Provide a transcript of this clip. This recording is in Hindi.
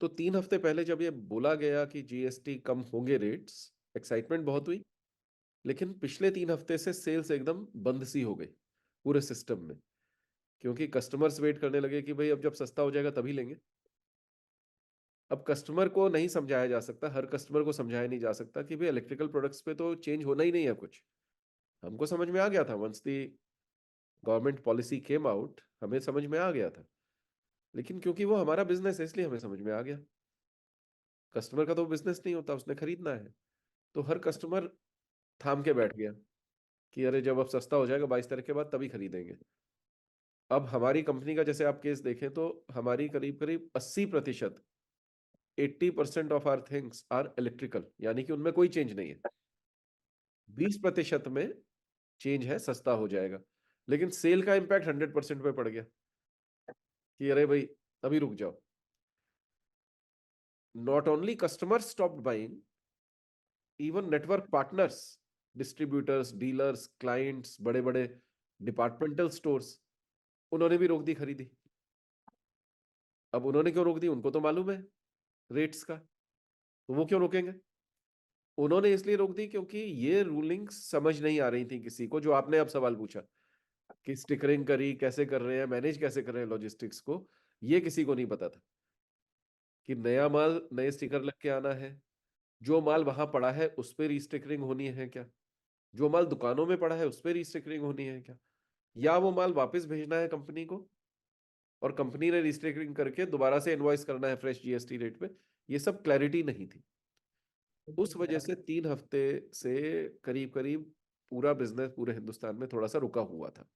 तो 3 हफ्ते पहले जब ये बोला गया कि जीएसटी कम होंगे रेट्स, एक्साइटमेंट बहुत हुई। लेकिन पिछले 3 हफ्ते से सेल्स एकदम बंद सी हो गई पूरे सिस्टम में, क्योंकि कस्टमर्स वेट करने लगे कि भाई अब जब सस्ता हो जाएगा तभी लेंगे। अब कस्टमर को नहीं समझाया जा सकता, हर कस्टमर को समझाया नहीं जा सकता कि भाई इलेक्ट्रिकल प्रोडक्ट्स पे तो चेंज होना ही नहीं है कुछ। हमको समझ में आ गया था, once the government policy came out हमें समझ में आ गया था। लेकिन क्योंकि वो हमारा बिजनेस है इसलिए हमें समझ में आ गया। कस्टमर का तो बिजनेस नहीं होता, उसने खरीदना है। तो हर कस्टमर थाम के बैठ गया कि अरे जब अब सस्ता हो जाएगा 22 तारीख के बाद तभी खरीदेंगे। अब हमारी कंपनी का जैसे आप केस देखें तो हमारी करीब करीब 80%, 80% of our things are electrical, यानी कि उनमें कोई चेंज नहीं है। 20% में चेंज है, सस्ता हो जाएगा। लेकिन सेल का इम्पैक्ट 100% पे पड़ गया कि अरे भाई अभी रुक जाओ। Not only customer stopped buying, even network partners, distributors, dealers, clients, बड़े बड़े डिपार्टमेंटल स्टोर्स, उन्होंने भी रोक दी खरीदी। अब उन्होंने क्यों रोक दी, उनको तो मालूम है रेट्स का, तो वो क्यों रोकेंगे। उन्होंने इसलिए रोक दी क्योंकि ये रूलिंग्स समझ नहीं आ रही थी किसी को, जो आपने अब सवाल पूछा कि स्टिकरिंग करी कैसे कर रहे हैं, मैनेज कैसे कर रहे हैं लॉजिस्टिक्स को, ये किसी को नहीं पता था कि नया माल नए स्टिकर लग के आना है, जो माल वहां पड़ा है उस पर रीस्टिकरिंग होनी है क्या, जो माल दुकानों में पड़ा है उस पर रीस्टिकरिंग होनी है क्या, या वो माल वापस भेजना है कंपनी को और कंपनी ने रीस्टिकरिंग करके दोबारा से इनवॉइस करना है फ्रेश जीएसटी रेट पे। ये सब क्लैरिटी नहीं थी। उस वजह से 3 हफ्ते से करीब करीब पूरा बिजनेस पूरे हिंदुस्तान में थोड़ा सा रुका हुआ था।